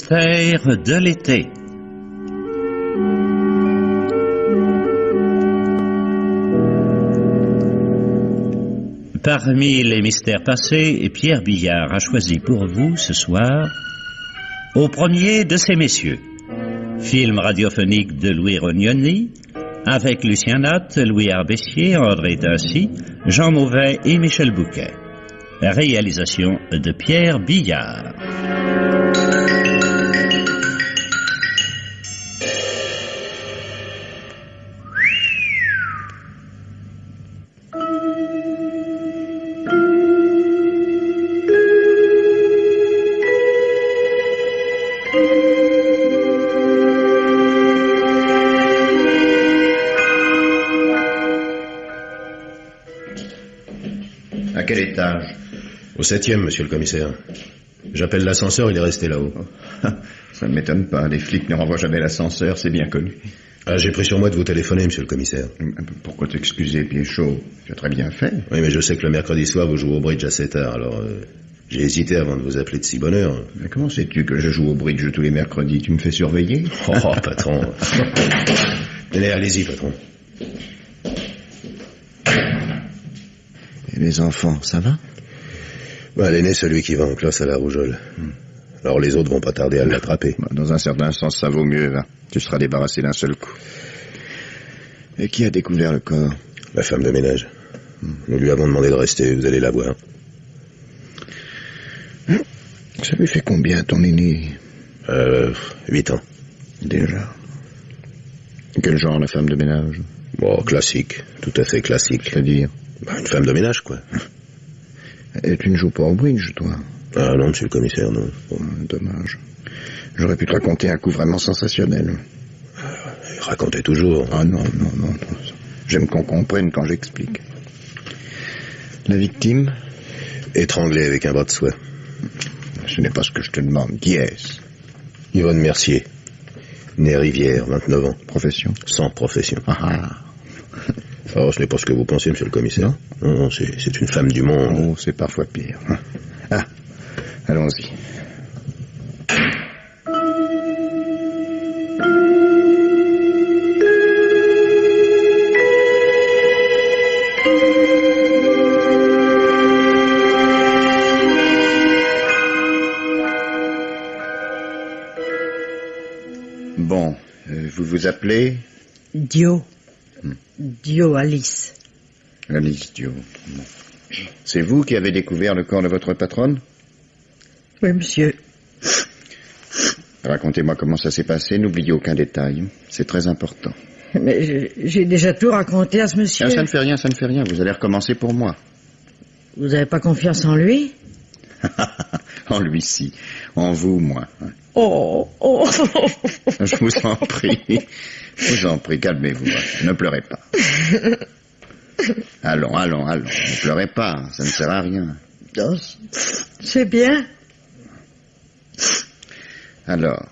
mystères de l'été. Parmi les mystères passés, Pierre Billard a choisi pour vous ce soir Au premier de ces messieurs, film radiophonique de Louis Rognoni, avec Lucien Natte, Louis Arbessier, André Dacy, Jean Mauvet et Michel Bouquet. Réalisation de Pierre Billard. À quel étage? Au 7e, monsieur le commissaire. J'appelle l'ascenseur, il est resté là-haut. Ça ne m'étonne pas, les flics ne renvoient jamais l'ascenseur, c'est bien connu. Ah, j'ai pris sur moi de vous téléphoner, monsieur le commissaire. Pourquoi t'excuser, pied chaud? Tu as très bien fait. Oui, mais je sais que le mercredi soir, vous jouez au bridge assez tard, alors j'ai hésité avant de vous appeler de si bonne heure. Mais comment sais-tu que je joue au bridge tous les mercredis? Tu me fais surveiller? Oh, patron. Allez, allez-y, patron. Et les enfants, ça va? Bah, l'aîné, celui qui va en classe à la rougeole. Alors les autres vont pas tarder à l'attraper. Dans un certain sens, ça vaut mieux, va. Tu seras débarrassé d'un seul coup. Et qui a découvert le corps? La femme de ménage. Nous lui avons demandé de rester, vous allez la voir. Ça lui fait combien, ton aîné? 8 ans. Déjà. Quel genre, la femme de ménage? Bon, classique. Tout à fait classique. C'est-à-dire? Bah, une femme de ménage, quoi. Et tu ne joues pas au bridge, toi? Ah non, monsieur le commissaire, non. Oh, dommage. J'aurais pu te raconter un coup vraiment sensationnel. Racontez toujours. Ah non. J'aime qu'on comprenne quand j'explique. La victime? Étranglée avec un bras de soie. Ce n'est pas ce que je te demande. Qui est-ce? Yvonne Mercier. Née Rivière, 29 ans. Profession? Sans profession. Ah. Oh, ce n'est pas ce que vous pensez, monsieur le commissaire. Non, c'est une femme du monde. Oh, c'est parfois pire. Ah, allons-y. Bon, vous vous appelez? Dio. Dio Alice. Alice Dio. C'est vous qui avez découvert le corps de votre patronne? Oui, monsieur. Racontez-moi comment ça s'est passé, n'oubliez aucun détail. C'est très important. Mais j'ai déjà tout raconté à ce monsieur. Ah, ça ne fait rien, vous allez recommencer pour moi. Vous n'avez pas confiance en lui? En lui, si. En vous, moi. Oh. Je vous en prie, calmez-vous. Ne pleurez pas. Allons, ne pleurez pas, ça ne sert à rien. Oh, c'est bien. Alors?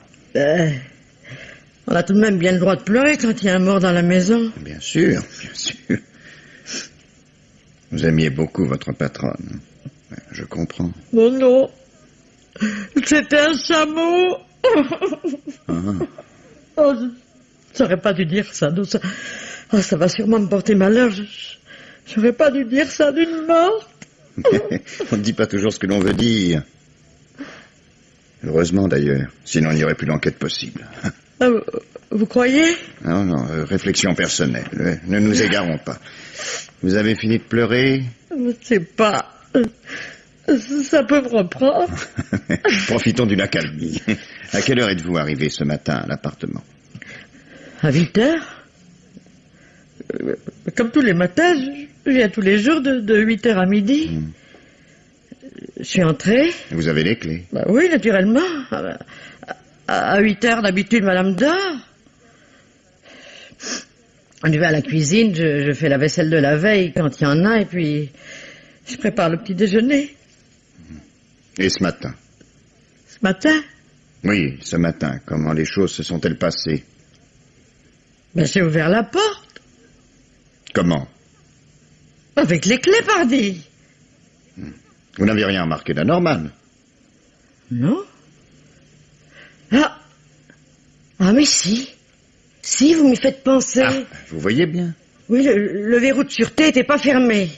On a tout de même bien le droit de pleurer quand il y a un mort dans la maison. Bien sûr. Vous aimiez beaucoup votre patronne. Je comprends. Oh non. C'était un chameau. Oh, j'aurais pas dû dire ça. Non, ça va sûrement me porter malheur. J'aurais pas dû dire ça d'une morte. On ne dit pas toujours ce que l'on veut dire. Heureusement d'ailleurs, sinon il n'y aurait plus d'enquête possible. Vous croyez? Non, réflexion personnelle. Ne nous égarons pas. Vous avez fini de pleurer? Je sais pas. Ça peut me reprendre. Profitons d'une accalmie. À quelle heure êtes-vous arrivé ce matin à l'appartement? À 8 heures. Comme tous les matins, je viens tous les jours de 8 heures à midi. Je suis entré. Vous avez les clés? Bah oui, naturellement. À 8 heures, d'habitude, madame dort. On y va à la cuisine, je fais la vaisselle de la veille quand il y en a, et puis je prépare le petit déjeuner. Et ce matin? Ce matin? Oui, ce matin. Comment les choses se sont-elles passées? Ben, j'ai ouvert la porte. Comment? Avec les clés, pardi. Vous n'avez rien remarqué d'anormal? Non. Ah, mais si. Si, vous m'y faites penser. Ah, vous voyez bien. Oui, le verrou de sûreté n'était pas fermé.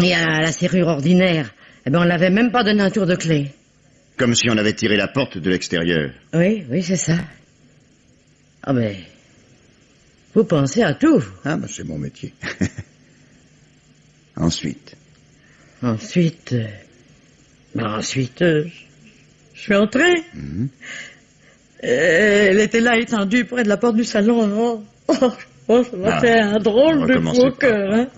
Et à la serrure ordinaire, on l'avait même pas donné un tour de clé. Comme si on avait tiré la porte de l'extérieur. Oui, c'est ça. Ah, mais... Vous pensez à tout. Ah, c'est mon métier. Ensuite, je suis entré. Elle était là étendue près de la porte du salon. Ça m'a fait un drôle de faux cœur. Hein.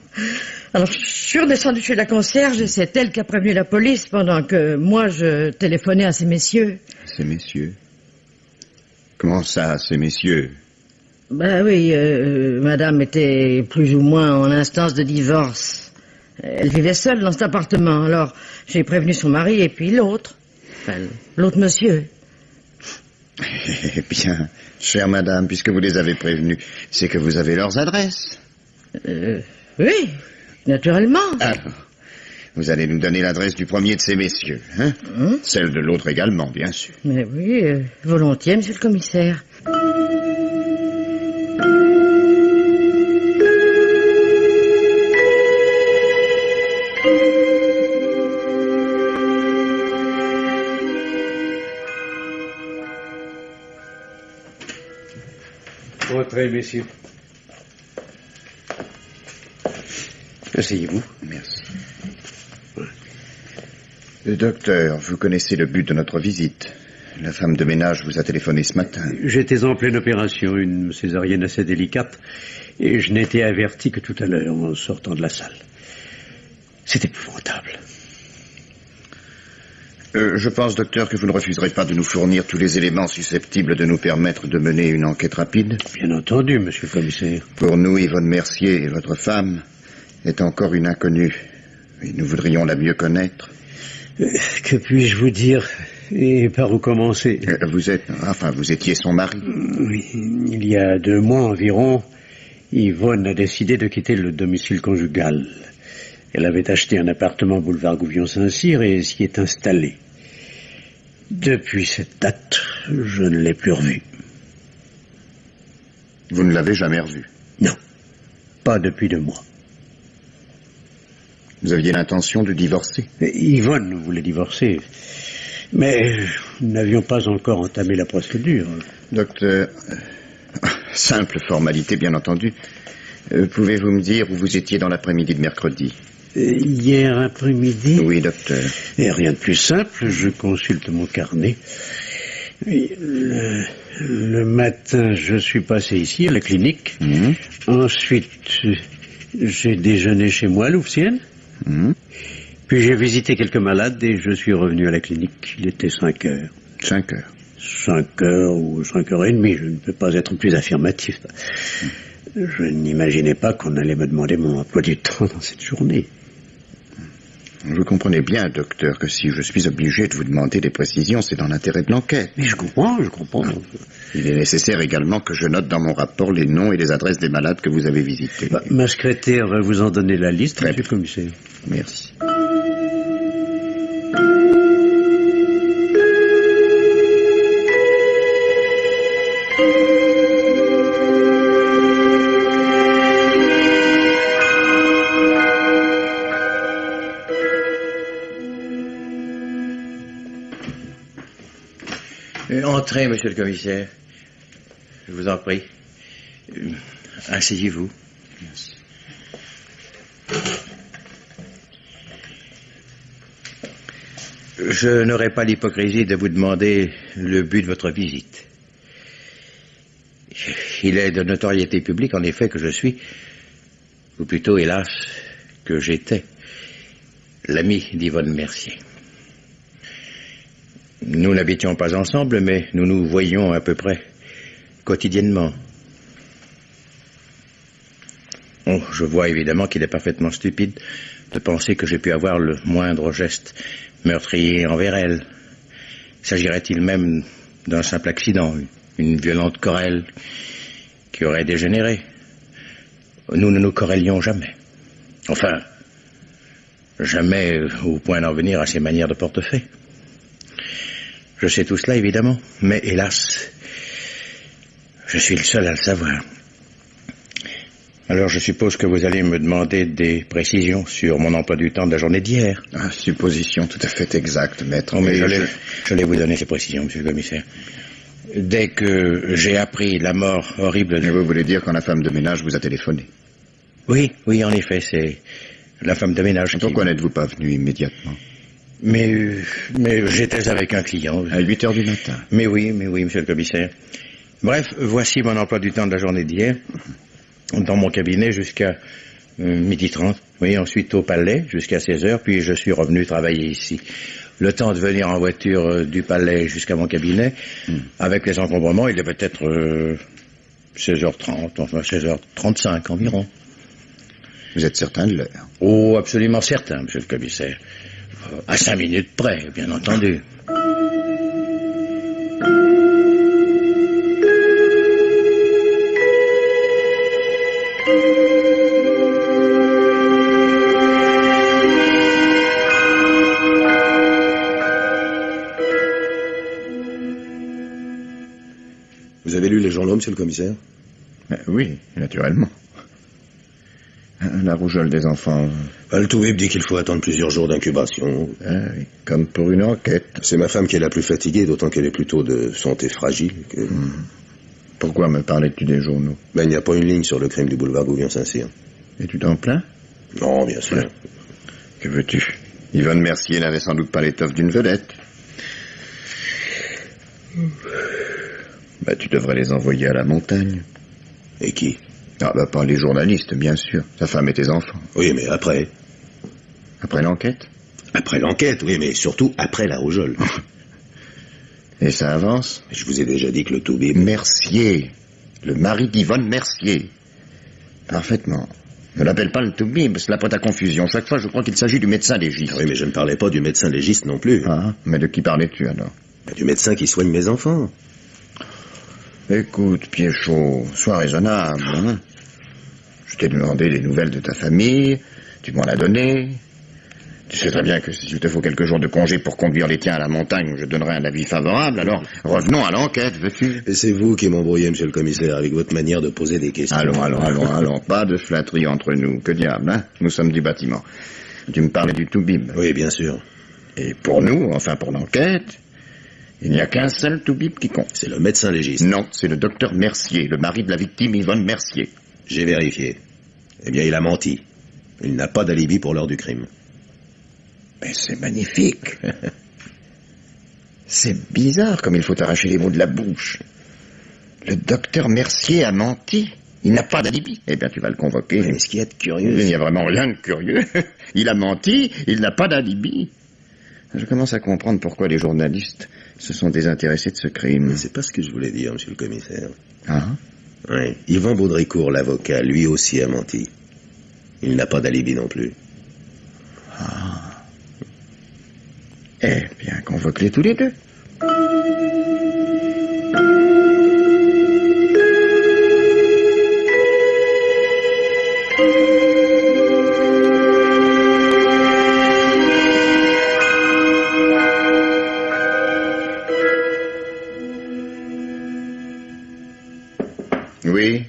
Alors, je suis redescendu chez la concierge et c'est elle qui a prévenu la police pendant que moi, je téléphonais à ces messieurs. Ces messieurs? Comment ça, ces messieurs? Oui, madame était plus ou moins en instance de divorce. Elle vivait seule dans cet appartement. Alors, j'ai prévenu son mari et puis l'autre. Enfin, l'autre monsieur. Eh bien, chère madame, puisque vous les avez prévenus, c'est que vous avez leurs adresses. Oui, naturellement. Alors, vous allez nous donner l'adresse du premier de ces messieurs, hein? Celle de l'autre également, bien sûr. Mais oui, volontiers, monsieur le commissaire. Entrez, messieurs. Asseyez-vous. Merci. Docteur, vous connaissez le but de notre visite. La femme de ménage vous a téléphoné ce matin. J'étais en pleine opération, une césarienne assez délicate, et je n'étais averti que tout à l'heure en sortant de la salle. C'est épouvantable. Je pense, docteur, que vous ne refuserez pas de nous fournir tous les éléments susceptibles de nous permettre de mener une enquête rapide. Bien entendu, monsieur le commissaire. Pour nous, Yvonne Mercier et votre femme est encore une inconnue. Et nous voudrions la mieux connaître. Que puis-je vous dire et par où commencer? Vous étiez son mari. Oui, il y a 2 mois environ, Yvonne a décidé de quitter le domicile conjugal. Elle avait acheté un appartement boulevard Gouvion-Saint-Cyr et s'y est installée. Depuis cette date, je ne l'ai plus revue. Vous ne l'avez jamais revue? Non, pas depuis 2 mois. Vous aviez l'intention de divorcer? Yvonne voulait divorcer, mais nous n'avions pas encore entamé la procédure. Docteur, simple formalité bien entendu. Pouvez-vous me dire où vous étiez dans l'après-midi de mercredi? Hier après-midi? Oui, docteur. Et rien de plus simple, je consulte mon carnet. Le matin, je suis passé ici, à la clinique. Ensuite, j'ai déjeuné chez moi, à Louvciennes. Puis j'ai visité quelques malades et je suis revenu à la clinique. Il était 5 heures. 5 heures? 5 heures ou 5 heures et demie, je ne peux pas être plus affirmatif. Je n'imaginais pas qu'on allait me demander mon emploi du temps dans cette journée. Vous comprenez bien, docteur, que si je suis obligé de vous demander des précisions, c'est dans l'intérêt de l'enquête. Mais je comprends. Il est nécessaire également que je note dans mon rapport les noms et les adresses des malades que vous avez visités. Ma secrétaire va vous en donner la liste, monsieur le commissaire. Merci. Entrez, monsieur le commissaire. Je vous en prie. Asseyez-vous. Merci. Je n'aurai pas l'hypocrisie de vous demander le but de votre visite. Il est de notoriété publique, en effet, que je suis, ou plutôt, hélas, que j'étais, l'ami d'Yvonne Mercier. Nous n'habitions pas ensemble, mais nous nous voyions à peu près quotidiennement. Oh, je vois évidemment qu'il est parfaitement stupide de penser que j'ai pu avoir le moindre geste meurtrier envers elle. S'agirait-il même d'un simple accident, une violente querelle qui aurait dégénéré? Nous ne nous querellions jamais. Enfin, jamais au point d'en venir à ces manières de portefaix. Je sais tout cela, évidemment, mais hélas, je suis le seul à le savoir. Alors je suppose que vous allez me demander des précisions sur mon emploi du temps de la journée d'hier. Ah, supposition tout à fait exacte, maître. Oh, mais je vais vous donner ces précisions, monsieur le commissaire. Dès que j'ai appris la mort horrible... Mais vous voulez dire quand la femme de ménage vous a téléphoné? Oui, en effet, c'est la femme de ménage qui... Pourquoi n'êtes-vous pas venu immédiatement? Mais j'étais avec un client. À 8 heures du matin. Mais oui, monsieur le commissaire. Bref, voici mon emploi du temps de la journée d'hier. Dans mon cabinet jusqu'à 12h30. Oui, ensuite au palais jusqu'à 16h, puis je suis revenu travailler ici. Le temps de venir en voiture du palais jusqu'à mon cabinet, avec les encombrements, il devait être 16h30, enfin 16h35 environ. Vous êtes certain de l'heure? Oh, absolument certain, monsieur le commissaire. À 5 minutes près, bien entendu. Vous avez lu les journaux, monsieur le commissaire? Oui, naturellement. La rougeole des enfants. Le toubib dit qu'il faut attendre plusieurs jours d'incubation. Ah, oui, comme pour une enquête. C'est ma femme qui est la plus fatiguée, d'autant qu'elle est plutôt de santé fragile. Pourquoi me parlais-tu des journaux? Il n'y a pas une ligne sur le crime du boulevard Gouvion-Saint-Cyr. Et tu t'en plains? Non, bien sûr. Ouais. Que veux-tu? Yvonne Mercier n'avait sans doute pas l'étoffe d'une vedette. Tu devrais les envoyer à la montagne. Et qui? Ah, pas les journalistes, bien sûr. Sa femme et tes enfants. Oui, mais après. Après l'enquête? Après l'enquête, oui, mais surtout après la rougeole. Et ça avance? Je vous ai déjà dit que le toubib... Mercier. Le mari d'Yvonne Mercier. Parfaitement. Ne l'appelle pas le toubib, cela porte à confusion. Chaque fois, je crois qu'il s'agit du médecin légiste. Oui, mais je ne parlais pas du médecin légiste non plus. Ah, mais de qui parlais-tu alors? Du médecin qui soigne mes enfants. Écoute, Piéchaud, sois raisonnable. Hein? Je t'ai demandé des nouvelles de ta famille, tu m'en as donné. Tu sais très bien que s'il te faut quelques jours de congé pour conduire les tiens à la montagne, je donnerai un avis favorable. Alors, revenons à l'enquête, veux-tu? Et c'est vous qui m'embrouillez, monsieur le commissaire, avec votre manière de poser des questions. Allons. Pas de flatterie entre nous. Que diable, hein? Nous sommes du bâtiment. Tu me parlais du toubib. Oui, bien sûr. Et pour nous, enfin pour l'enquête, il n'y a qu'un seul toubib qui compte. C'est le médecin légiste. Non, c'est le docteur Mercier, le mari de la victime Yvonne Mercier. J'ai vérifié. Eh bien, il a menti. Il n'a pas d'alibi pour l'heure du crime. Mais c'est magnifique. C'est bizarre comme il faut arracher les mots de la bouche. Le docteur Mercier a menti. Il n'a pas d'alibi. Eh bien, tu vas le convoquer. Mais ce qu'il y a de curieux... Il n'y a vraiment rien de curieux. Il a menti, il n'a pas d'alibi. Je commence à comprendre pourquoi les journalistes se sont désintéressés de ce crime. Mais c'est pas ce que je voulais dire, monsieur le commissaire. Ah? Oui. Yvan Baudricourt, l'avocat, lui aussi a menti. Il n'a pas d'alibi non plus. Ah. Eh bien, convoque-les tous les deux. Oui.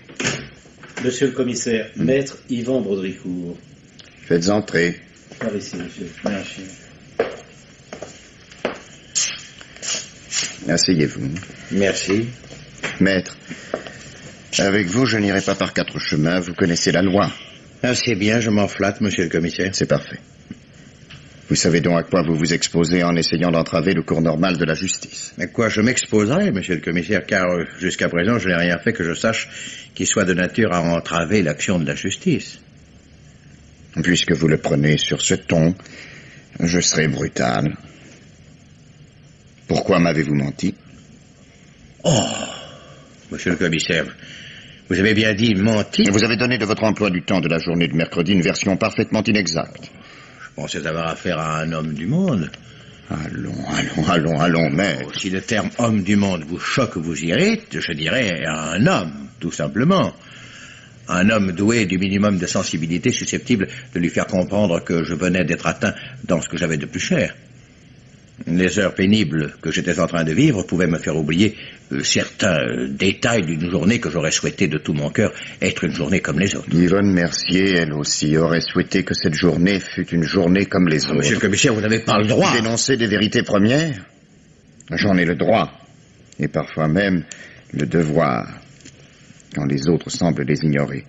Monsieur le commissaire, maître Yvan Baudricourt. Faites entrer. Par ici, monsieur. Merci. Asseyez-vous. Merci. Maître, avec vous, je n'irai pas par 4 chemins. Vous connaissez la loi. Ah, c'est bien, je m'en flatte, monsieur le commissaire. C'est parfait. Vous savez donc à quoi vous vous exposez en essayant d'entraver le cours normal de la justice. Mais quoi, je m'exposerai, monsieur le commissaire, car jusqu'à présent, je n'ai rien fait que je sache qui soit de nature à entraver l'action de la justice. Puisque vous le prenez sur ce ton, je serai brutal. Pourquoi m'avez-vous menti? Oh, monsieur le commissaire, vous avez bien dit menti. Vous avez donné de votre emploi du temps de la journée de mercredi une version parfaitement inexacte. Je pensais avoir affaire à un homme du monde. Allons, maître. Si le terme homme du monde vous choque ou vous irrite, je dirais un homme, tout simplement. Un homme doué du minimum de sensibilité susceptible de lui faire comprendre que je venais d'être atteint dans ce que j'avais de plus cher. Les heures pénibles que j'étais en train de vivre pouvaient me faire oublier certains détails d'une journée que j'aurais souhaité de tout mon cœur être une journée comme les autres. Yvonne Mercier, elle aussi, aurait souhaité que cette journée fût une journée comme les autres. Monsieur le commissaire, vous n'avez pas le droit. D'énoncer des vérités premières, j'en ai le droit, et parfois même le devoir, quand les autres semblent les ignorer.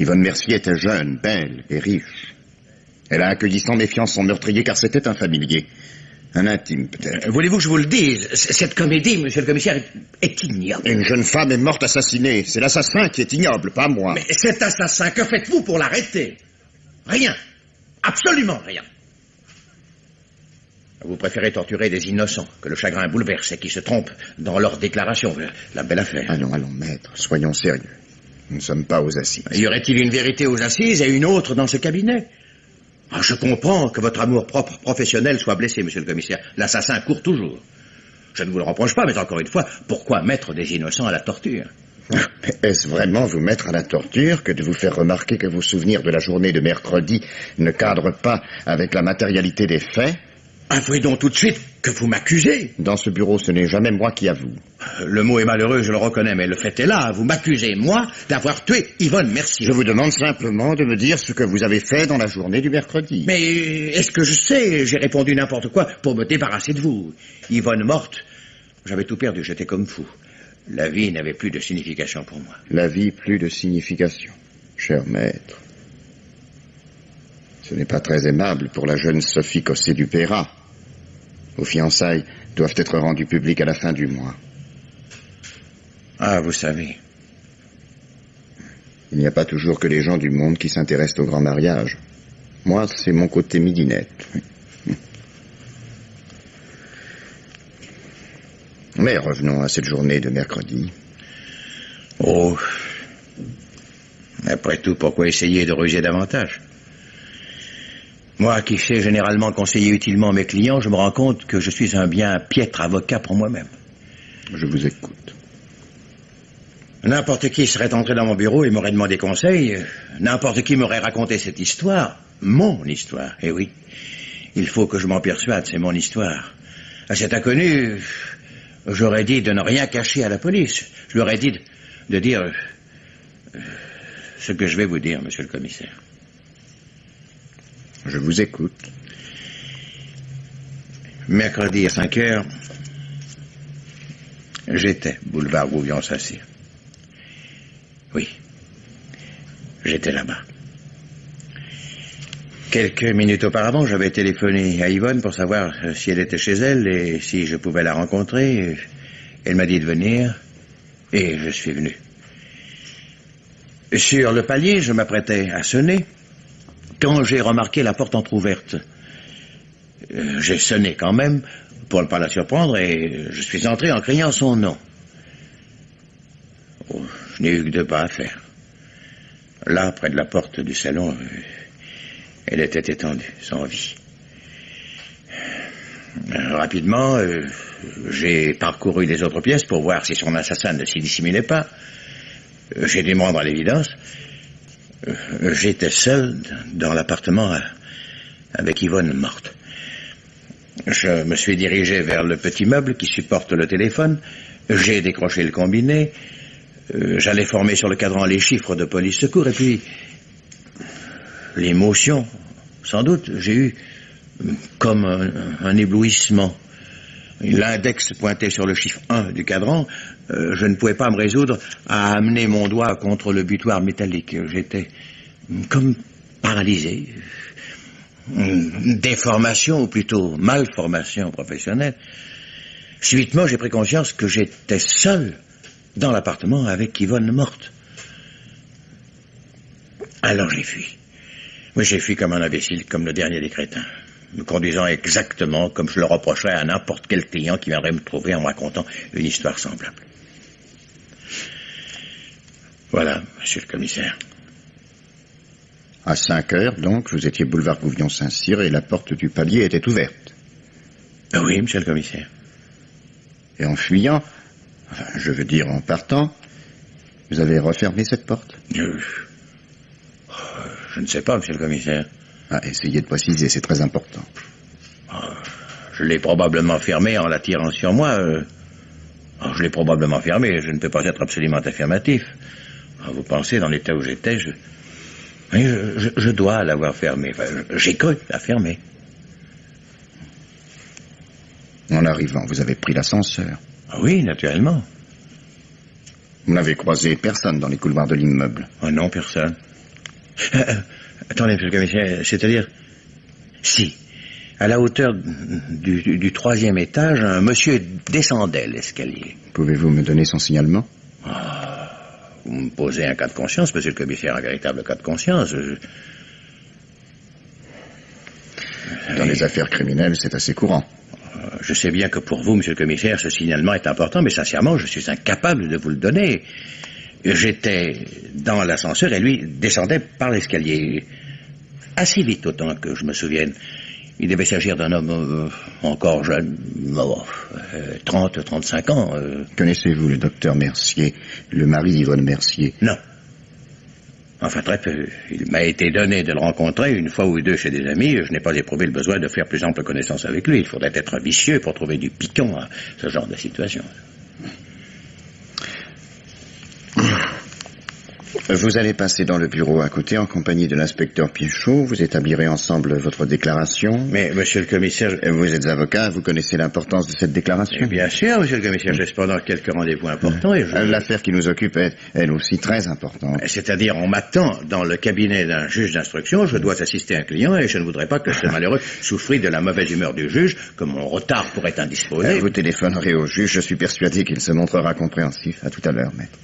Yvonne Mercier était jeune, belle et riche. Elle a accueilli sans méfiance son meurtrier car c'était un familier. Un intime, peut-être. Voulez-vous que je vous le dise? Cette comédie, monsieur le commissaire, est ignoble. Une jeune femme est morte assassinée. C'est l'assassin qui est ignoble, pas moi. Mais cet assassin, que faites-vous pour l'arrêter? Rien. Absolument rien. Vous préférez torturer des innocents que le chagrin bouleverse et qui se trompent dans leurs déclarations. La belle affaire. Allons, maître, soyons sérieux. Nous ne sommes pas aux assises. Y aurait-il une vérité aux assises et une autre dans ce cabinet? Je comprends que votre amour-propre professionnel soit blessé, monsieur le commissaire. L'assassin court toujours. Je ne vous le reproche pas, mais encore une fois, pourquoi mettre des innocents à la torture? Est-ce vraiment vous mettre à la torture que de vous faire remarquer que vos souvenirs de la journée de mercredi ne cadrent pas avec la matérialité des faits? Avouez donc tout de suite que vous m'accusez. Dans ce bureau, ce n'est jamais moi qui avoue. Le mot est malheureux, je le reconnais, mais le fait est là. Vous m'accusez, moi, d'avoir tué Yvonne Mercier. Je vous demande simplement de me dire ce que vous avez fait dans la journée du mercredi. Mais est-ce que je sais? J'ai répondu n'importe quoi pour me débarrasser de vous. Yvonne morte, j'avais tout perdu, j'étais comme fou. La vie n'avait plus de signification pour moi. La vie, plus de signification, cher maître. Ce n'est pas très aimable pour la jeune Sophie Cossé-Dupeyrat. Vos fiançailles doivent être rendues publiques à la fin du mois. Ah, vous savez. Il n'y a pas toujours que les gens du monde qui s'intéressent au grand mariage. Moi, c'est mon côté midinette. Mais revenons à cette journée de mercredi. Oh. Après tout, pourquoi essayer de ruser davantage? Moi, qui sais généralement conseiller utilement mes clients, je me rends compte que je suis un bien piètre avocat pour moi-même. Je vous écoute. N'importe qui serait entré dans mon bureau et m'aurait demandé conseil. N'importe qui m'aurait raconté cette histoire. Mon histoire, eh oui. Il faut que je m'en persuade, c'est mon histoire. À cet inconnu, j'aurais dit de ne rien cacher à la police. Je lui aurais dit de dire ce que je vais vous dire, monsieur le commissaire. Je vous écoute. Mercredi à 5 heures, j'étais boulevard Gouvion-Saint-Cyr. Oui, j'étais là-bas. Quelques minutes auparavant, j'avais téléphoné à Yvonne pour savoir si elle était chez elle et si je pouvais la rencontrer. Elle m'a dit de venir et je suis venu. Sur le palier, je m'apprêtais à sonner quand j'ai remarqué la porte entr'ouverte. J'ai sonné quand même pour ne pas la surprendre et je suis entré en criant son nom. Oh, je n'ai eu que 2 pas à faire. Là, près de la porte du salon, elle était étendue, sans vie. Rapidement, j'ai parcouru les autres pièces pour voir si son assassin ne s'y dissimulait pas. J'ai dû me rendre à l'évidence. J'étais seul dans l'appartement avec Yvonne morte. Je me suis dirigé vers le petit meuble qui supporte le téléphone. J'ai décroché le combiné. J'allais former sur le cadran les chiffres de police secours et puis l'émotion, sans doute, j'ai eu comme un éblouissement. L'index pointait sur le chiffre 1 du cadran. Je ne pouvais pas me résoudre à amener mon doigt contre le butoir métallique. J'étais comme paralysé. Déformation, ou plutôt malformation professionnelle. Subitement, j'ai pris conscience que j'étais seul dans l'appartement avec Yvonne morte. Alors j'ai fui. Oui, j'ai fui comme un imbécile, comme le dernier des crétins, me conduisant exactement comme je le reprocherais à n'importe quel client qui viendrait me trouver en me racontant une histoire semblable. Voilà, monsieur le commissaire. À 5 heures, donc, vous étiez boulevard Gouvion-Saint-Cyr et la porte du palier était ouverte. Oui, monsieur le commissaire. Et en fuyant, enfin, je veux dire en partant, vous avez refermé cette porte? Je ne sais pas, monsieur le commissaire. Essayez de préciser, c'est très important. Je l'ai probablement fermée en la tirant sur moi. Je l'ai probablement fermée, je ne peux pas être absolument affirmatif. Vous pensez, dans l'état où j'étais, je dois l'avoir fermée. Enfin, j'ai cru la fermer. En arrivant, vous avez pris l'ascenseur. Oui, naturellement. Vous n'avez croisé personne dans les couloirs de l'immeuble? Oh non, personne. Attendez, monsieur le commissaire, c'est-à-dire... Si, à la hauteur du 3e étage, un monsieur descendait l'escalier. Pouvez-vous me donner son signalement? Vous me posez un cas de conscience, monsieur le commissaire, un véritable cas de conscience. Dans les affaires criminelles, c'est assez courant. Je sais bien que pour vous, monsieur le commissaire, ce signalement est important, mais sincèrement, je suis incapable de vous le donner. J'étais dans l'ascenseur et lui descendait par l'escalier. Assez vite, autant que je me souvienne. Il devait s'agir d'un homme encore jeune, 30, 35 ans. Connaissez-vous le docteur Mercier, le mari d'Yvonne Mercier? Non. Enfin, très peu. Il m'a été donné de le rencontrer une fois ou deux chez des amis. Je n'ai pas éprouvé le besoin de faire plus ample connaissance avec lui. Il faudrait être vicieux pour trouver du piquant à ce genre de situation. Vous allez passer dans le bureau à côté en compagnie de l'inspecteur Piéchaud. Vous établirez ensemble votre déclaration. Mais, monsieur le commissaire... Vous êtes avocat, vous connaissez l'importance de cette déclaration? Bien sûr, monsieur le commissaire. J'ai cependant quelques rendez-vous importants et L'affaire qui nous occupe est, elle aussi, très importante. C'est-à-dire, on m'attend dans le cabinet d'un juge d'instruction. Je dois assister un client et je ne voudrais pas que ce malheureux souffrît de la mauvaise humeur du juge, que mon retard pourrait indisposer. Vous téléphonerez au juge. Je suis persuadé qu'il se montrera compréhensif. À tout à l'heure, maître.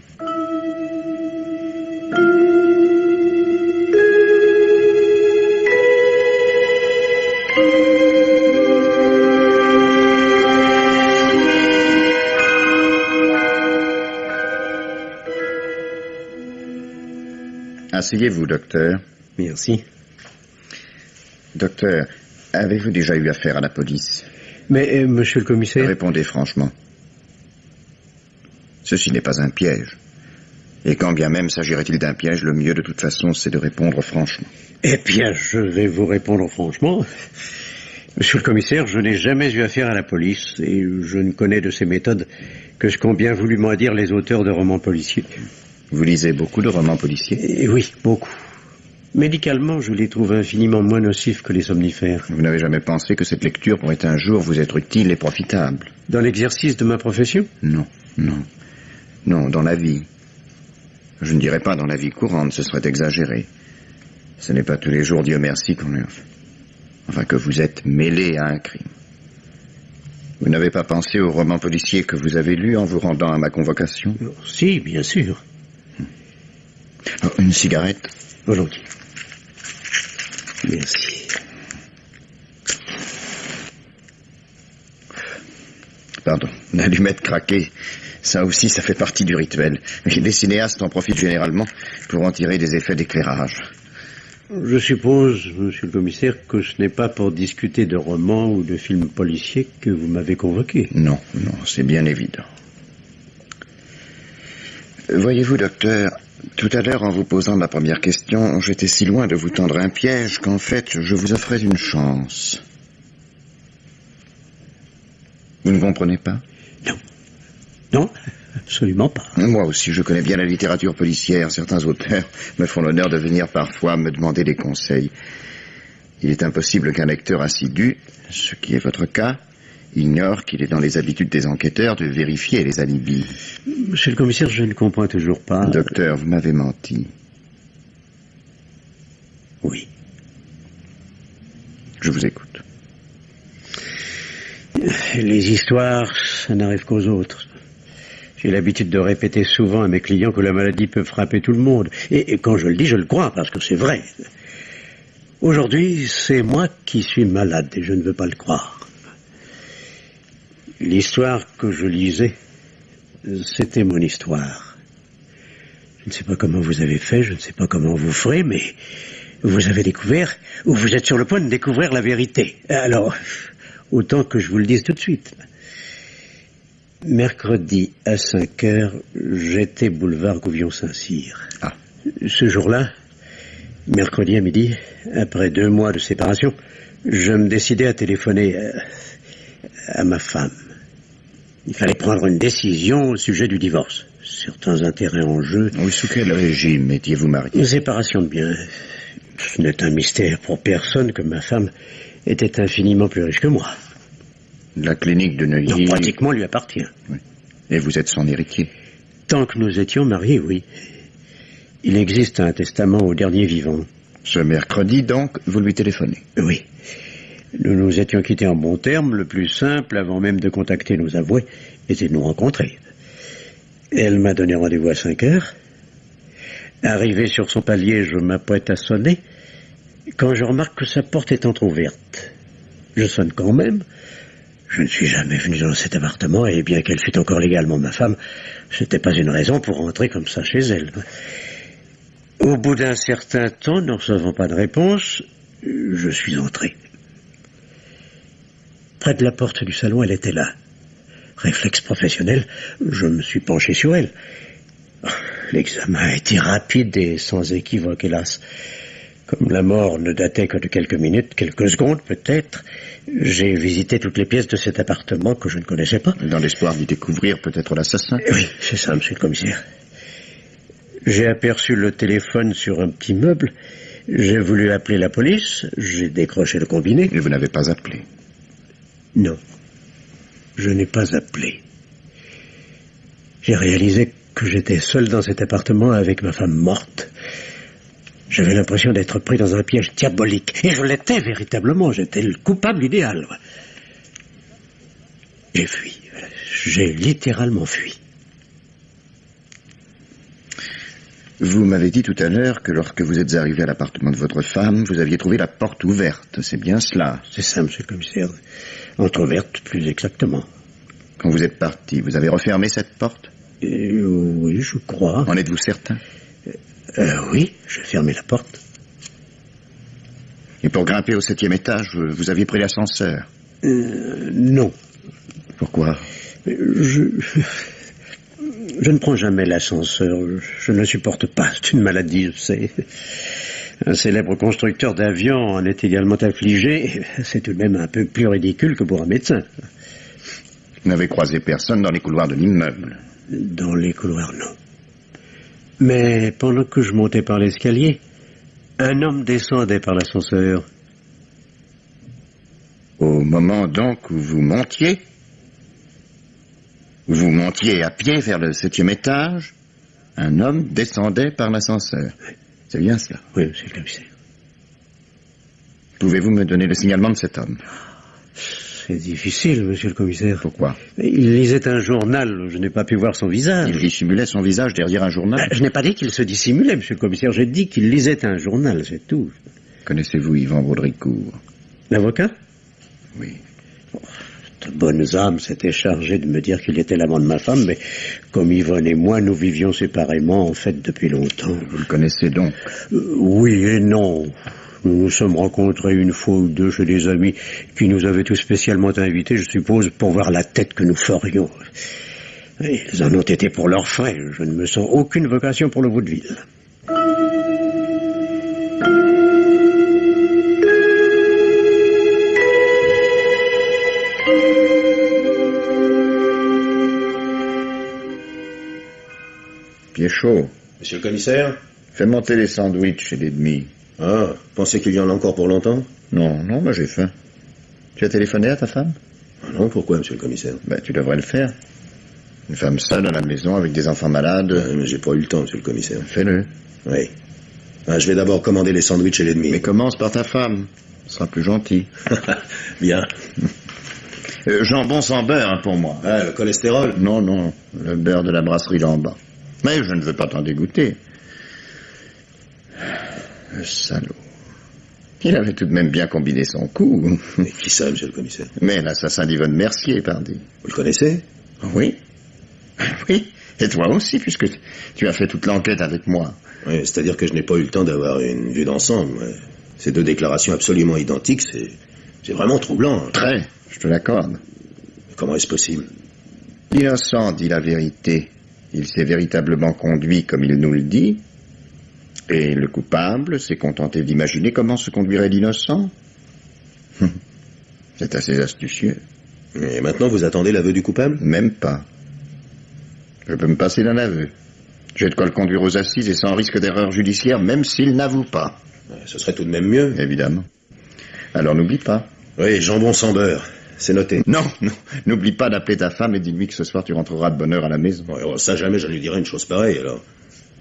Asseyez-vous, docteur. Merci. Docteur, avez-vous déjà eu affaire à la police? Mais, monsieur le commissaire... Répondez franchement. Ceci n'est pas un piège. Et quand bien même s'agirait-il d'un piège, le mieux de toute façon, c'est de répondre franchement. Eh bien, je vais vous répondre franchement. Monsieur le commissaire, je n'ai jamais eu affaire à la police et je ne connais de ces méthodes que ce qu'ont bien voulu m'en dire les auteurs de romans policiers. Vous lisez beaucoup de romans policiers? Oui, beaucoup. Médicalement, je les trouve infiniment moins nocifs que les somnifères. Vous n'avez jamais pensé que cette lecture pourrait un jour vous être utile et profitable? Dans l'exercice de ma profession? Non, non. Non, dans la vie. Je ne dirais pas dans la vie courante, ce serait exagéré. Ce n'est pas tous les jours, Dieu merci, qu'on est... Enfin, que vous êtes mêlé à un crime. Vous n'avez pas pensé au roman policier que vous avez lu en vous rendant à ma convocation? Si, bien sûr. Oh, une cigarette? Volontiers. Merci. Pardon, l'allumette craquée. Ça aussi, ça fait partie du rituel. Les cinéastes en profitent généralement pour en tirer des effets d'éclairage. Je suppose, monsieur le commissaire, que ce n'est pas pour discuter de romans ou de films policiers que vous m'avez convoqué. Non, non, c'est bien évident. Voyez-vous, docteur, tout à l'heure, en vous posant ma première question, j'étais si loin de vous tendre un piège qu'en fait, je vous offrais une chance. Vous ne comprenez pas? Non. Non, absolument pas. Moi aussi, je connais bien la littérature policière. Certains auteurs me font l'honneur de venir parfois me demander des conseils. Il est impossible qu'un lecteur assidu, ce qui est votre cas, ignore qu'il est dans les habitudes des enquêteurs de vérifier les alibis. Monsieur le commissaire, je ne comprends toujours pas. Docteur, vous m'avez menti. Oui. Je vous écoute. Les histoires, ça n'arrive qu'aux autres. J'ai l'habitude de répéter souvent à mes clients que la maladie peut frapper tout le monde. Et quand je le dis, je le crois, parce que c'est vrai. Aujourd'hui, c'est moi qui suis malade, et je ne veux pas le croire. L'histoire que je lisais, c'était mon histoire. Je ne sais pas comment vous avez fait, je ne sais pas comment vous ferez, mais vous avez découvert, ou vous êtes sur le point de découvrir la vérité. Alors, autant que je vous le dise tout de suite. Mercredi à 5 heures, j'étais boulevard Gouvion-Saint-Cyr. Ah. Ce jour-là, mercredi à midi, après 2 mois de séparation, je me décidais à téléphoner à ma femme. Il fallait prendre une décision au sujet du divorce. Certains intérêts en jeu. Oui, sous quel régime étiez-vous marié? Une séparation de biens. Ce n'est un mystère pour personne que ma femme était infiniment plus riche que moi. La clinique de Neuilly... Donc, pratiquement lui appartient. Oui. Et vous êtes son héritier? Tant que nous étions mariés, oui. Il existe un testament au dernier vivant. Ce mercredi, donc, vous lui téléphonez? Oui. Nous nous étions quittés en bons termes. Le plus simple, avant même de contacter nos avoués, était de nous rencontrer. Elle m'a donné rendez-vous à 5 heures. Arrivé sur son palier, je m'apprête à sonner, quand je remarque que sa porte est entr'ouverte. Je sonne quand même. Je ne suis jamais venu dans cet appartement, et bien qu'elle fût encore légalement ma femme, ce n'était pas une raison pour rentrer comme ça chez elle. Au bout d'un certain temps, ne recevant pas de réponse, je suis entré. Près de la porte du salon, elle était là. Réflexe professionnel, je me suis penché sur elle. L'examen a été rapide et sans équivoque, hélas. Comme la mort ne datait que de quelques minutes, quelques secondes peut-être, j'ai visité toutes les pièces de cet appartement que je ne connaissais pas. Dans l'espoir d'y découvrir peut-être l'assassin? Oui, c'est ça, monsieur le commissaire. J'ai aperçu le téléphone sur un petit meuble. J'ai voulu appeler la police. J'ai décroché le combiné. Et vous n'avez pas appelé? Non. Je n'ai pas appelé. J'ai réalisé que j'étais seul dans cet appartement avec ma femme morte. J'avais l'impression d'être pris dans un piège diabolique. Et je l'étais véritablement. J'étais le coupable idéal. J'ai fui. J'ai littéralement fui. Vous m'avez dit tout à l'heure que lorsque vous êtes arrivé à l'appartement de votre femme, vous aviez trouvé la porte ouverte. C'est bien cela? C'est ça, monsieur le commissaire. Entrouverte, plus exactement. Quand vous êtes parti, vous avez refermé cette porte? Oui, je crois. En êtes-vous certain? Oui, j'ai fermé la porte. Et pour grimper au 7e étage, vous aviez pris l'ascenseur? Non. Pourquoi? Je ne prends jamais l'ascenseur. Je ne le supporte pas. C'est une maladie, je sais. Un célèbre constructeur d'avions en est également affligé. C'est tout de même un peu plus ridicule que pour un médecin. Vous n'avez croisé personne dans les couloirs de l'immeuble? Dans les couloirs, non. Mais pendant que je montais par l'escalier, un homme descendait par l'ascenseur. Au moment donc où vous montiez? Où vous montiez à pied vers le 7e étage, un homme descendait par l'ascenseur. C'est bien cela? Oui, monsieur le commissaire. Pouvez-vous me donner le signalement de cet homme? C'est difficile, monsieur le commissaire. Pourquoi? Il lisait un journal, je n'ai pas pu voir son visage. Il dissimulait son visage derrière un journal? Je n'ai pas dit qu'il se dissimulait, monsieur le commissaire. J'ai dit qu'il lisait un journal, c'est tout. Connaissez-vous Yvan Baudricourt? L'avocat? Oui. De bonnes âmes s'étaient chargées de me dire qu'il était l'amant de ma femme, mais comme Yvonne et moi, nous vivions séparément, en fait, depuis longtemps. Vous le connaissez donc? Oui et non. Nous nous sommes rencontrés une fois ou deux chez des amis qui nous avaient tous spécialement invités, je suppose, pour voir la tête que nous ferions. Ils en ont été pour leurs frais. Je ne me sens aucune vocation pour le vaudeville. Pied chaud. Monsieur le commissaire? Fais monter les sandwichs et les demi. Ah, pensez qu'il y en a encore pour longtemps? Non, moi j'ai faim. Tu as téléphoné à ta femme? Ah non, pourquoi, monsieur le commissaire? Tu devrais le faire. Une femme seule à la maison avec des enfants malades. Mais j'ai pas eu le temps, monsieur le commissaire. Fais-le. Oui. Je vais d'abord commander les sandwichs et les demi. Mais commence par ta femme. Ce sera plus gentil. Bien. Jambon sans beurre, pour moi. Le cholestérol? Non, le beurre de la brasserie là en bas. Mais je ne veux pas t'en dégoûter. Le salaud. Il avait tout de même bien combiné son coup. Mais qui ça, monsieur le commissaire? Mais l'assassin d'Yvonne Mercier, pardi. Vous le connaissez? Oui. Oui. Et toi aussi, puisque tu as fait toute l'enquête avec moi. Oui, c'est-à-dire que je n'ai pas eu le temps d'avoir une vue d'ensemble. Ces deux déclarations absolument identiques, c'est vraiment troublant. Très, je te l'accorde. Comment est-ce possible? L'innocent dit la vérité. Il s'est véritablement conduit comme il nous le dit. Et le coupable s'est contenté d'imaginer comment se conduirait l'innocent. C'est assez astucieux. Et maintenant, vous attendez l'aveu du coupable? Même pas. Je peux me passer d'un aveu. J'ai de quoi le conduire aux assises et sans risque d'erreur judiciaire, même s'il n'avoue pas. Ce serait tout de même mieux. Évidemment. Alors n'oublie pas. Oui, jambon sans beurre. C'est noté. Non, n'oublie pas d'appeler ta femme et dis-lui que ce soir tu rentreras de bonne heure à la maison. Ouais, ça, jamais je lui dirai une chose pareille, alors.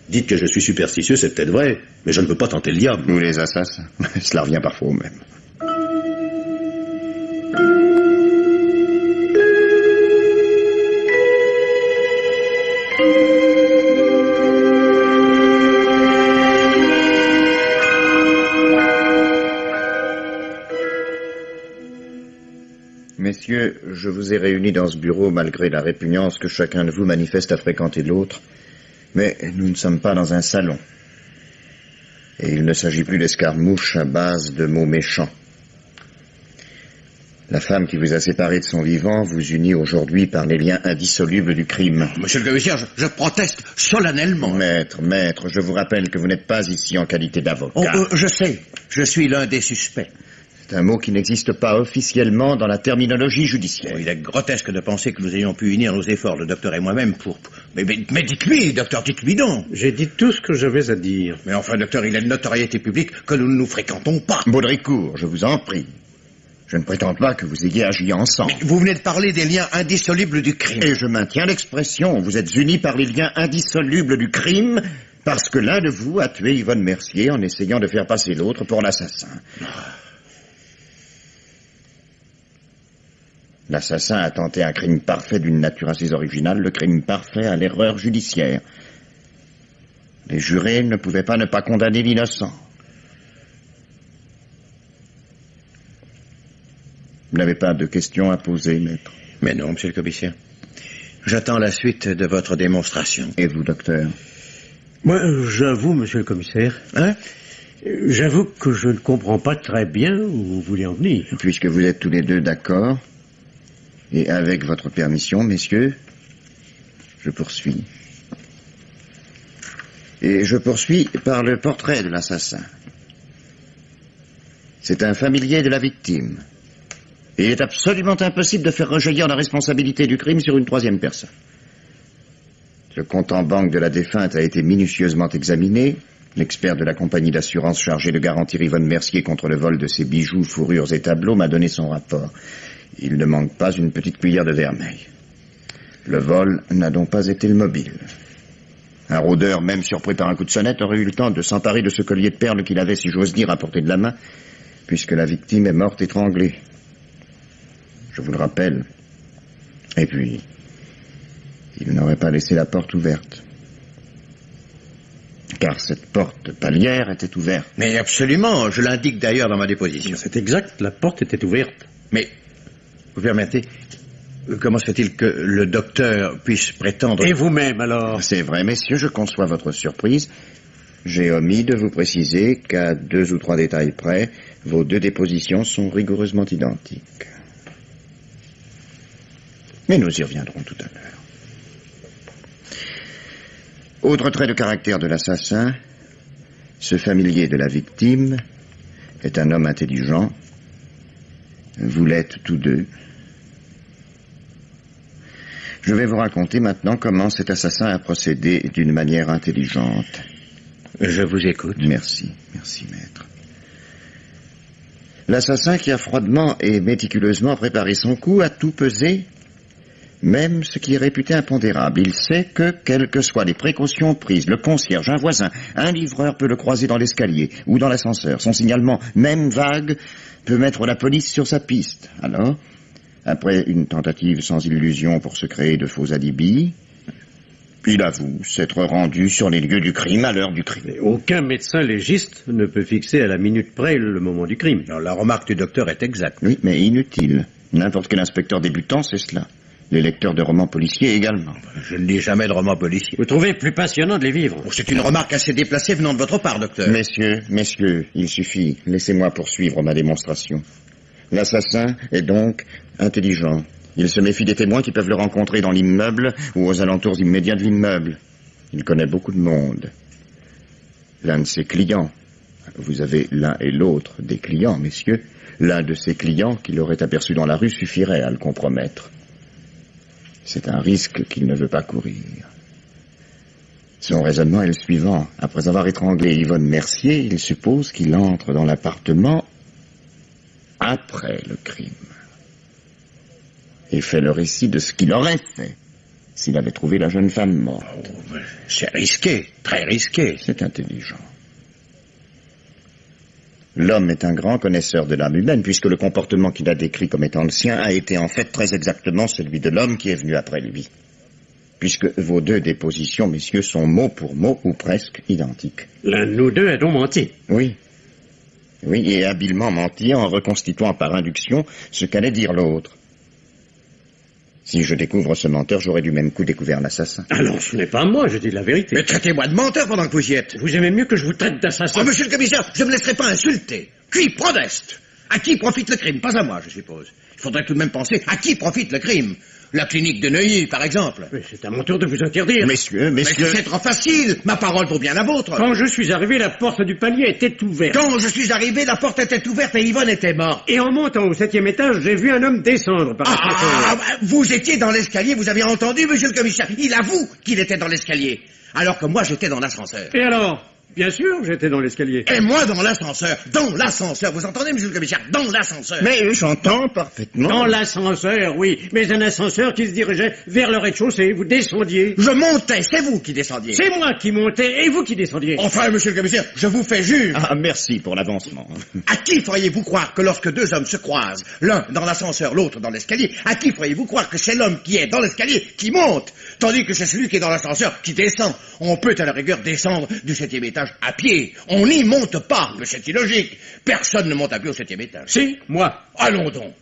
Dites que je suis superstitieux, c'est peut-être vrai, mais je ne peux pas tenter le diable. Ou les assassins. Cela revient parfois au même. Messieurs, je vous ai réunis dans ce bureau malgré la répugnance que chacun de vous manifeste à fréquenter l'autre. Mais nous ne sommes pas dans un salon. Et il ne s'agit plus d'escarmouches à base de mots méchants. La femme qui vous a séparé de son vivant vous unit aujourd'hui par les liens indissolubles du crime. Monsieur le commissaire, je proteste solennellement. Maître, je vous rappelle que vous n'êtes pas ici en qualité d'avocat. Je sais, je suis l'un des suspects. C'est un mot qui n'existe pas officiellement dans la terminologie judiciaire. Il est grotesque de penser que nous ayons pu unir nos efforts, le docteur et moi-même, pour... Mais dites-lui, docteur, dites-lui donc. J'ai dit tout ce que j'avais à dire. Mais enfin, docteur, il est de notoriété publique que nous ne nous fréquentons pas. Baudricourt, je vous en prie. Je ne prétends pas que vous ayez agi ensemble. Mais vous venez de parler des liens indissolubles du crime. Et je maintiens l'expression. Vous êtes unis par les liens indissolubles du crime parce que l'un de vous a tué Yvonne Mercier en essayant de faire passer l'autre pour l'assassin. L'assassin a tenté un crime parfait d'une nature assez originale, le crime parfait à l'erreur judiciaire. Les jurés ne pouvaient pas ne pas condamner l'innocent. Vous n'avez pas de questions à poser, maître? Mais non, monsieur le commissaire. J'attends la suite de votre démonstration. Et vous, docteur? Moi, j'avoue, monsieur le commissaire... Hein? J'avoue que je ne comprends pas très bien où vous voulez en venir. Puisque vous êtes tous les deux d'accord... Et avec votre permission, messieurs, je poursuis. Et je poursuis par le portrait de l'assassin. C'est un familier de la victime. Et il est absolument impossible de faire rejaillir la responsabilité du crime sur une troisième personne. Le compte en banque de la défunte a été minutieusement examiné. L'expert de la compagnie d'assurance chargé de garantir Yvonne Mercier contre le vol de ses bijoux, fourrures et tableaux m'a donné son rapport. Il ne manque pas une petite cuillère de vermeil. Le vol n'a donc pas été le mobile. Un rôdeur, même surpris par un coup de sonnette, aurait eu le temps de s'emparer de ce collier de perles qu'il avait, si j'ose dire, à portée de la main, puisque la victime est morte étranglée. Je vous le rappelle. Et puis, il n'aurait pas laissé la porte ouverte. Car cette porte palière était ouverte. Mais absolument, je l'indique d'ailleurs dans ma déposition. C'est exact, la porte était ouverte. Mais, vous permettez, comment se fait-il que le docteur puisse prétendre... Et vous-même, alors? C'est vrai, messieurs, je conçois votre surprise. J'ai omis de vous préciser qu'à 2 ou 3 détails près, vos 2 dépositions sont rigoureusement identiques. Mais nous y reviendrons tout à l'heure. Autre trait de caractère de l'assassin, ce familier de la victime est un homme intelligent. Vous l'êtes tous deux. Je vais vous raconter maintenant comment cet assassin a procédé d'une manière intelligente. Je vous écoute. Merci, maître. L'assassin qui a froidement et méticuleusement préparé son coup a tout pesé, même ce qui est réputé impondérable. Il sait que, quelles que soient les précautions prises, le concierge, un voisin, un livreur peut le croiser dans l'escalier ou dans l'ascenseur. Son signalement, même vague, peut mettre la police sur sa piste. Alors, après une tentative sans illusion pour se créer de faux alibis, il avoue s'être rendu sur les lieux du crime à l'heure du crime. Mais aucun médecin légiste ne peut fixer à la minute près le moment du crime. Alors, la remarque du docteur est exacte. Oui, mais inutile. N'importe quel inspecteur débutant sait cela. Les lecteurs de romans policiers également. Je ne lis jamais de romans policiers. Vous trouvez plus passionnant de les vivre? C'est une remarque assez déplacée venant de votre part, docteur. Messieurs, il suffit. Laissez-moi poursuivre ma démonstration. L'assassin est donc intelligent. Il se méfie des témoins qui peuvent le rencontrer dans l'immeuble ou aux alentours immédiats de l'immeuble. Il connaît beaucoup de monde. L'un de ses clients, vous avez l'un et l'autre des clients, messieurs, L'un de ses clients qui l'aurait aperçu dans la rue suffirait à le compromettre. C'est un risque qu'il ne veut pas courir. Son raisonnement est le suivant. Après avoir étranglé Yvonne Mercier, il suppose qu'il entre dans l'appartement après le crime. Et fait le récit de ce qu'il aurait fait s'il avait trouvé la jeune femme morte. Oh, c'est risqué, très risqué. C'est intelligent. L'homme est un grand connaisseur de l'âme humaine, puisque le comportement qu'il a décrit comme étant le sien a été en fait très exactement celui de l'homme qui est venu après lui. Puisque vos deux dépositions, messieurs, sont mot pour mot ou presque identiques. L'un de nous deux a donc menti. Oui. Oui, et habilement menti en reconstituant par induction ce qu'allait dire l'autre. Si je découvre ce menteur, j'aurais du même coup découvert l'assassin. Alors, ce n'est pas moi, je dis la vérité. Mais traitez-moi de menteur pendant que vous y êtes. Vous aimez mieux que je vous traite d'assassin? Oh, monsieur le commissaire, je ne me laisserai pas insulter. Qui proteste? À qui profite le crime? Pas à moi, je suppose. Il faudrait tout de même penser à qui profite le crime. La clinique de Neuilly, par exemple. Mais c'est à mon tour de vous interdire. Messieurs... Mais c'est trop facile. Ma parole vaut bien la vôtre. Quand je suis arrivé, la porte du palier était ouverte. Quand je suis arrivé, la porte était ouverte et Yvonne était morte. Et en montant au 7e étage, j'ai vu un homme descendre par l'escalier. Vous étiez dans l'escalier, vous avez entendu, monsieur le commissaire. Il avoue qu'il était dans l'escalier. Alors que moi, j'étais dans l'ascenseur. Et alors? Bien sûr, j'étais dans l'escalier. Et moi dans l'ascenseur. Dans l'ascenseur. Vous entendez, monsieur le commissaire? Dans l'ascenseur. Mais j'entends parfaitement. Dans l'ascenseur, oui. Mais un ascenseur qui se dirigeait vers le rez-de-chaussée. Vous descendiez. Je montais. C'est vous qui descendiez. C'est moi qui montais et vous qui descendiez. Enfin, monsieur le commissaire, je vous fais jure. Ah, merci pour l'avancement. À qui feriez-vous croire que lorsque deux hommes se croisent, l'un dans l'ascenseur, l'autre dans l'escalier, à qui feriez-vous croire que c'est l'homme qui est dans l'escalier qui monte, tandis que c'est celui qui est dans l'ascenseur qui descend? On peut à la rigueur descendre du 7e étage à pied. On n'y monte pas, mais c'est illogique. Personne ne monte à pied au 7e étage. Si, moi. Allons donc.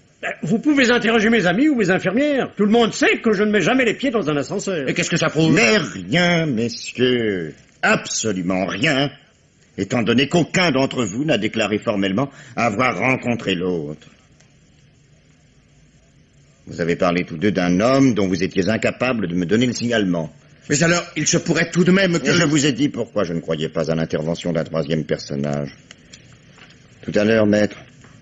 Vous pouvez interroger mes amis ou mes infirmières. Tout le monde sait que je ne mets jamais les pieds dans un ascenseur. Et qu'est-ce que ça prouve? Mais rien, messieurs. Absolument rien. Étant donné qu'aucun d'entre vous n'a déclaré formellement avoir rencontré l'autre. Vous avez parlé tous deux d'un homme dont vous étiez incapables de me donner le signalement. Mais alors, il se pourrait tout de même que... Je vous ai dit pourquoi je ne croyais pas à l'intervention d'un troisième personnage. Tout à l'heure, maître,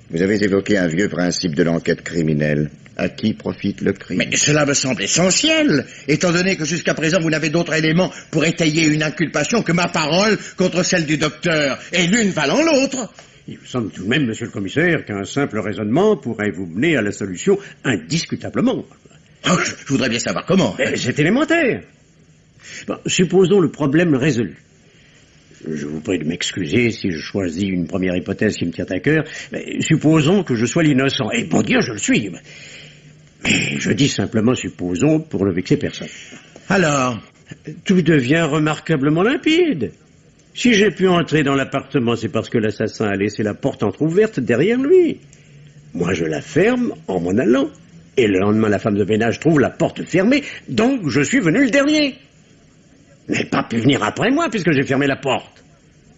vous avez évoqué un vieux principe de l'enquête criminelle. À qui profite le crime? Mais cela me semble essentiel, étant donné que jusqu'à présent vous n'avez d'autres éléments pour étayer une inculpation que ma parole contre celle du docteur, et l'une valant l'autre. Il me semble tout de même, monsieur le commissaire, qu'un simple raisonnement pourrait vous mener à la solution indiscutablement. Oh, je voudrais bien savoir comment. C'est élémentaire. Bon, supposons le problème résolu. Je vous prie de m'excuser si je choisis une première hypothèse qui me tient à cœur. Mais supposons que je sois l'innocent. Et pour Dieu, je le suis. Mais je dis simplement supposons pour ne vexer personne. Alors, tout devient remarquablement limpide. Si j'ai pu entrer dans l'appartement, c'est parce que l'assassin a laissé la porte entrouverte derrière lui. Moi, je la ferme en m'en allant. Et le lendemain, la femme de ménage trouve la porte fermée, donc je suis venu le dernier. Mais pas pu venir après moi, puisque j'ai fermé la porte.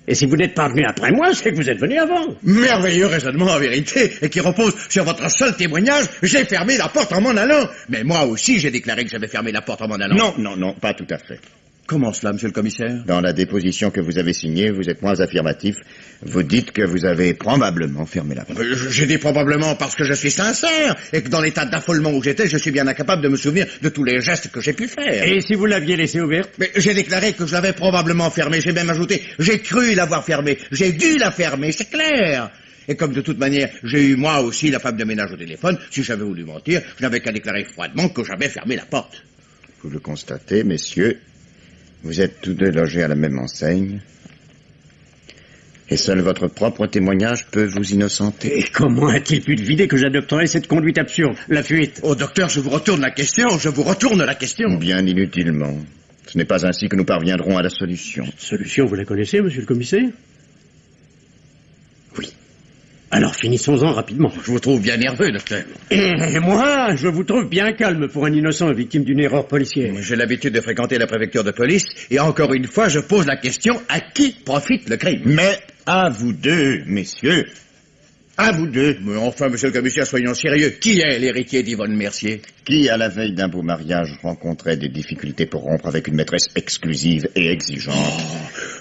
Et si vous n'êtes pas venu après moi, c'est que vous êtes venu avant. Merveilleux raisonnement en vérité, et qui repose sur votre seul témoignage. J'ai fermé la porte en m'en allant. Mais moi aussi, j'ai déclaré que j'avais fermé la porte en m'en allant. Non, pas tout à fait. Comment cela, monsieur le commissaire? Dans la déposition que vous avez signée, vous êtes moins affirmatif. Vous dites que vous avez probablement fermé la porte. J'ai dit probablement parce que je suis sincère, et que dans l'état d'affolement où j'étais, je suis bien incapable de me souvenir de tous les gestes que j'ai pu faire. Et si vous l'aviez laissée ouverte? Mais j'ai déclaré que je l'avais probablement fermée. J'ai même ajouté, j'ai cru l'avoir fermée. J'ai dû la fermer, c'est clair. Et comme de toute manière, j'ai eu moi aussi la femme de ménage au téléphone, si j'avais voulu mentir, je n'avais qu'à déclarer froidement que j'avais fermé la porte. Vous le constatez, messieurs, vous êtes tous deux logés à la même enseigne. Et seul votre propre témoignage peut vous innocenter. Et comment a-t-il pu deviner que j'adopterais cette conduite absurde, la fuite? Oh, docteur, je vous retourne la question. Bien inutilement. Ce n'est pas ainsi que nous parviendrons à la solution. Cette solution, vous la connaissez, monsieur le commissaire? Oui. Alors finissons-en rapidement. Je vous trouve bien nerveux, docteur. Et moi, je vous trouve bien calme pour un innocent victime d'une erreur policière. J'ai l'habitude de fréquenter la préfecture de police, et encore une fois, je pose la question, à qui profite le crime? Mais à vous deux, messieurs. À vous deux. Mais enfin, monsieur le commissaire, soyons sérieux. Qui est l'héritier d'Yvonne Mercier? Qui, à la veille d'un beau mariage, rencontrait des difficultés pour rompre avec une maîtresse exclusive et exigeante?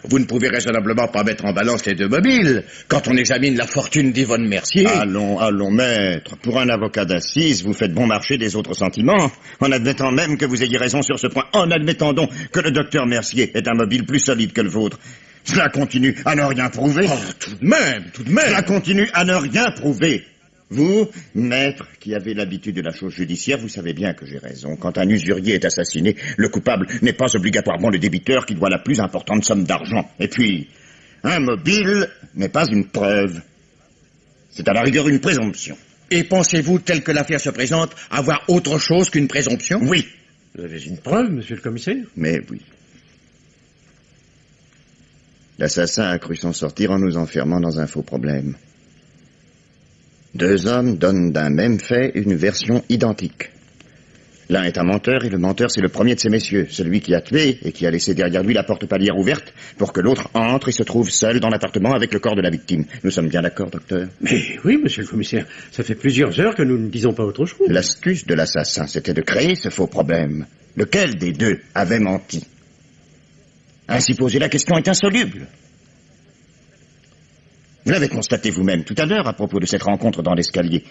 Vous ne pouvez raisonnablement pas mettre en balance les deux mobiles quand on examine la fortune d'Yvonne Mercier. Allons, maître. Pour un avocat d'assises, vous faites bon marché des autres sentiments, en admettant même que vous ayez raison sur ce point, en admettant donc que le docteur Mercier est un mobile plus solide que le vôtre. Cela continue à ne rien prouver. Oh, tout de même. Cela continue à ne rien prouver. Vous, maître, qui avez l'habitude de la chose judiciaire, vous savez bien que j'ai raison. Quand un usurier est assassiné, le coupable n'est pas obligatoirement le débiteur qui doit la plus importante somme d'argent. Et puis, un mobile n'est pas une preuve. C'est à la rigueur une présomption. Et pensez-vous, tel que l'affaire se présente, avoir autre chose qu'une présomption? Oui. Vous avez une preuve, monsieur le commissaire? Mais oui. L'assassin a cru s'en sortir en nous enfermant dans un faux problème. Deux hommes donnent d'un même fait une version identique. L'un est un menteur et le menteur c'est le premier de ces messieurs, celui qui a tué et qui a laissé derrière lui la porte palière ouverte pour que l'autre entre et se trouve seul dans l'appartement avec le corps de la victime. Nous sommes bien d'accord, docteur? Mais oui, monsieur le commissaire, ça fait plusieurs heures que nous ne disons pas autre chose. L'astuce de l'assassin, c'était de créer ce faux problème. Lequel des deux avait menti? Ainsi posée, la question est insoluble. Vous l'avez constaté vous-même tout à l'heure à propos de cette rencontre dans l'escalier.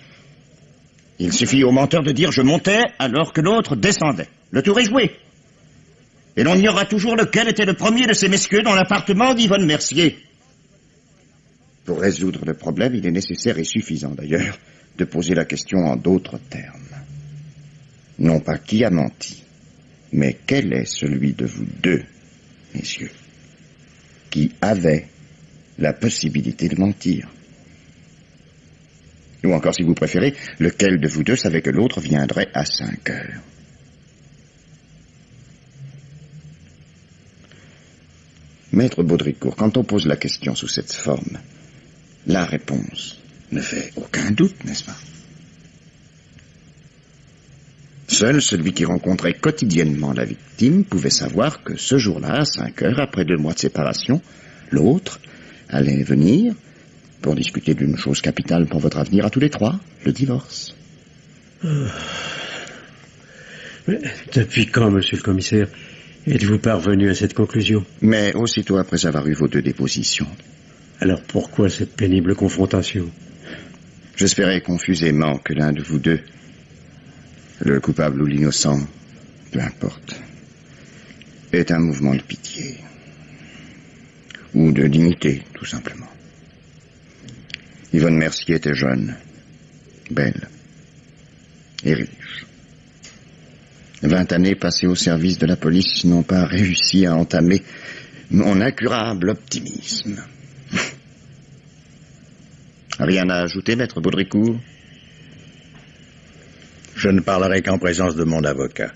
Il suffit au menteur de dire « je montais » alors que l'autre descendait. Le tour est joué. Et l'on ignorera toujours lequel était le premier de ces messieurs dans l'appartement d'Yvonne Mercier. Pour résoudre le problème, il est nécessaire et suffisant d'ailleurs de poser la question en d'autres termes. Non pas qui a menti, mais quel est celui de vous deux, messieurs, qui avait la possibilité de mentir? Ou encore, si vous préférez, lequel de vous deux savait que l'autre viendrait à 5 heures? Maître Baudricourt, quand on pose la question sous cette forme, la réponse ne fait aucun doute, n'est-ce pas? Seul celui qui rencontrait quotidiennement la victime pouvait savoir que ce jour-là, à 5 heures, après 2 mois de séparation, l'autre allait venir pour discuter d'une chose capitale pour votre avenir à tous les trois, le divorce. Mais depuis quand, monsieur le commissaire, êtes-vous parvenu à cette conclusion? Mais aussitôt après avoir eu vos 2 dépositions. Alors pourquoi cette pénible confrontation? J'espérais confusément que l'un de vous deux, le coupable ou l'innocent, peu importe, ait un mouvement de pitié. Ou de dignité, tout simplement. Yvonne Mercier était jeune, belle et riche. 20 années passées au service de la police n'ont pas réussi à entamer mon incurable optimisme. Rien à ajouter, maître Baudricourt? Je ne parlerai qu'en présence de mon avocat.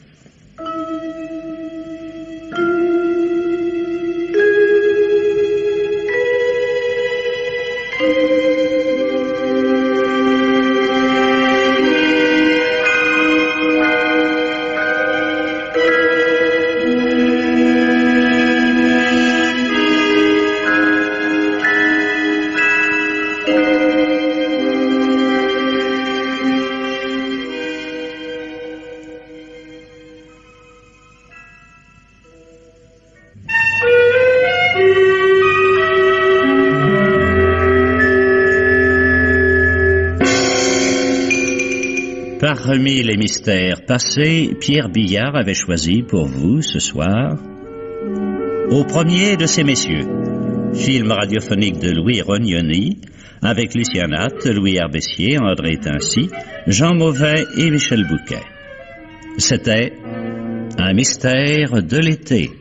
Parmi les mystères passés, Pierre Billard avait choisi pour vous, ce soir, Au premier de ces messieurs, film radiophonique de Louis Rognoni, avec Lucien Natte, Louis Herbessier, André Tincy, Jean Mauvais et Michel Bouquet. C'était Un mystère de l'été.